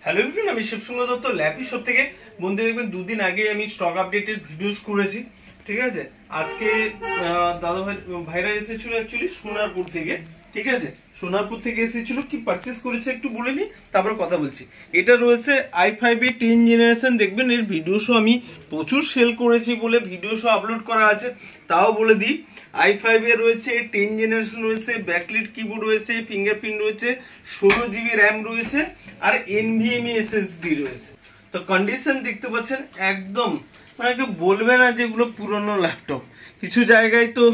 Hello everyone, আমি Shibsundar Dutta lappy shop থেকে। বন্ধু দেখবেন দুদিন আগে আমি স্টক আপডেটের ভিডিওস করেছি, ঠিক আছে। আজকে দাদা ভাইরা এসেছিল অ্যাকচুয়ালি সোনারপুর থেকে, ঠিক আছে। সোনারপুর থেকে এসেছিল, কি পারচেস করেছে একটু বলে নি, তারপর কথা বলছি। এটা রয়েছে i5 এর 10 জেনারেশন। দেখবেন এর ভিডিও শো আমি প্রচুর সেল করেছি বলে ভিডিও শো আপলোড করা আছে, তাও বলে দিই। i5 এর রয়েছে 10 জেনারেশন, রয়েছে ব্যাকলিট কিবোর্ড, রয়েছে ফিঙ্গারপ্রিন্ট, রয়েছে 16GB র্যাম রয়েছে, আর NVMe SSD রয়েছে। তো কন্ডিশন দেখতে পাচ্ছেন একদম, মানে কেউ বলবে না যে এগুলো পুরনো ল্যাপটপ। কিছু জায়গায় তো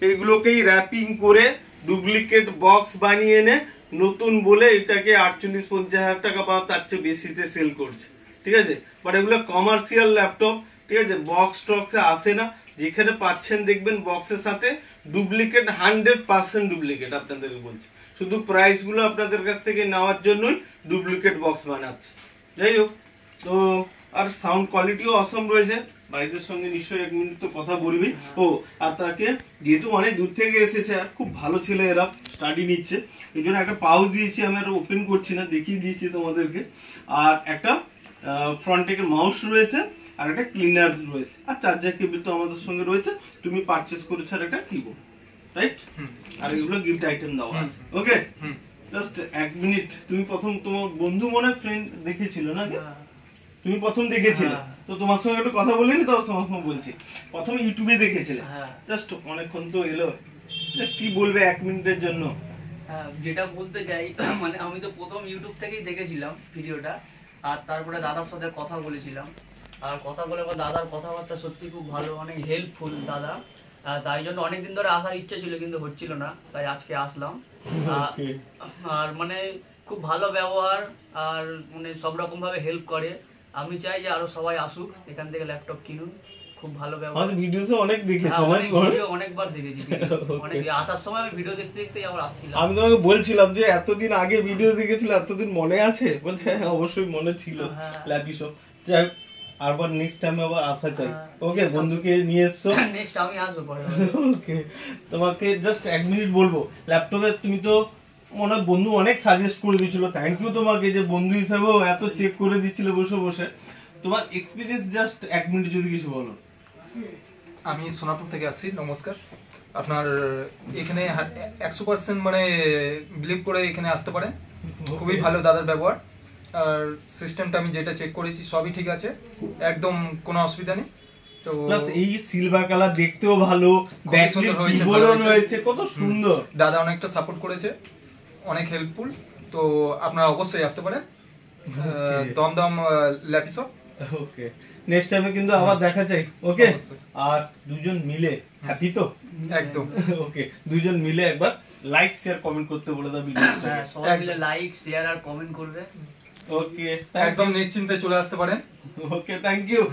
এগুলোকেই র্যাপিং করে ডুপ্লিকেট বক্স বানিয়ে এনে নতুন বলে এটাকে 48-50 হাজার টাকা বা তার চেয়ে বেশিতে সেল করছে, ঠিক আছে। বাট এগুলো কমার্শিয়াল ল্যাপটপ, ঠিক আছে। বক্স টক্সে আসে না, যেখানে পাচ্ছেন দেখবেন বক্সের সাথে ডুপ্লিকেট, 100% ডুপ্লিকেট। আপনাদেরকে বলছি, শুধু প্রাইস গুলো আপনাদের কাছ থেকে নেওয়ার জন্যই ডুপ্লিকেট বক্স বানাচ্ছে। যাই হোক, তো আর সাউন্ড কোয়ালিটিও অসম রয়েছে। ভাইদের সঙ্গে নিশ্চয়ই 1 মিনিট তো কথা বলবি। ও আর তাকে যেহেতু অনেক দূর থেকে এসেছে, আর খুব ভালো ছেলে, এরা স্টাডি নিচ্ছে, এই জন্য একটা পাউচ দিয়েছি, আমি আর ওপেন করছি না, দেখিয়ে দিয়েছি তোমাদেরকে। আর একটা ফ্রন্ট থেকে মাউস রয়েছে, আর একটা ক্লিনার রয়েছে, আর চার্জার কেবল তো আমাদের সঙ্গে রয়েছে। তুমি পারচেস করেছো আর একটা কিবোর্ড, রাইট? আর এগুলো গিফট আইটেম দেওয়া আছে। ওকে, জাস্ট 1 মিনিট। তুমি প্রথম তোমার বন্ধু মনে ফ্রেন্ড দেখেছিল না? তুমি প্রথম দেখেছিলে, তো তোমার সঙ্গে একটু কথা বলিনি, তো তোমার সঙ্গে বলছি। প্রথমে ইউটিউবে দেখেছিলে, জাস্ট অনেকক্ষণ তো এলো, জাস্ট কি বলবে 1 মিনিটের জন্য? যেটা বলতে চাই, মানে আমি তো প্রথম ইউটিউব থেকেই দেখেছিলাম ভিডিওটা, আর তারপরে দাদার সাথে কথা বলেছিলাম। আর কথা বলে দাদার কথাবার্তা সত্যি খুব ভালো, অনেক হেল্পফুল দাদা। তাই জন্য অনেকদিন ধরে আসার ইচ্ছা ছিল, কিন্তু হচ্ছিল না, তাই আজকে আসলাম। আর মানে খুব ভালো ব্যবহার, আর মানে সব রকম ভাবে হেল্প করে। আমি চাই যে আরো সবাই আসুক, এখান থেকে ল্যাপটপ কিনুন। খুব ভালো ব্যবহার। ভিডিওতে অনেক দেখেছি, অনেকবার দেখেছি, অনেক আসার সময় আমি ভিডিও দেখতে দেখতেই আবার আসছিলাম। আমি তোমাকে বলছিলাম যে এতদিন আগে ভিডিও দেখেছিল, এতদিন মনে আছে? বলছে হ্যাঁ অবশ্যই মনে ছিল, ল্যাপি শপ। যাই আরবার নেক্সট টাইম আবার আসা চাই। ওকে, বন্ধুকে নিয়ে এসছো, নেক্সট আমি আসবো পরে। ওকে, তোমাকে জাস্ট 1 মিনিট বলবো। ল্যাপটপে তুমি তো মনে বন্ধু অনেক সাজেস্ট করে দিয়েছিল, থ্যাংক ইউ তোমাকে, যে বন্ধু হিসেবেও এত চেক করে দিচ্ছিল বসে বসে। তোমার এক্সপিরিয়েন্স জাস্ট 1 মিনিট যদি কিছু বলো। আমি সোনারপুর থেকে আসছি, নমস্কার। আপনার এখানে 100% মানে বিলিভ করে এখানে আসতে পারেন। খুবই ভালো দাদার ব্যবহার, আর সিস্টেমটা আমি যেটা চেক করেছি সবই ঠিক আছে, একদম কোনো অসুবিধা নেই। তো প্লাস এই সিলভার কালার দেখতেও ভালো, ব্যাকলিট কিবোর্ডও রয়েছে, কত সুন্দর। দাদা অনেকটা সাপোর্ট করেছে, অনেক হেল্পফুল। তো আপনারা অবশ্যই আসতে পারেন দমদম ল্যাপি শপ। ওকে, নেক্সট টাইমে কিন্তু আবার দেখা চাই। ওকে, আর দুজন মিলে হ্যাপি তো? একদম। ওকে, দুজন মিলে একবার লাইক শেয়ার কমেন্ট করতে বলে দাও ভিডিওটা। সবাই মিলে লাইক শেয়ার আর কমেন্ট করবে। ওকে, একদম নিশ্চিন্তে চলে আসতে পারেন। ওকে, থ্যাংক ইউ।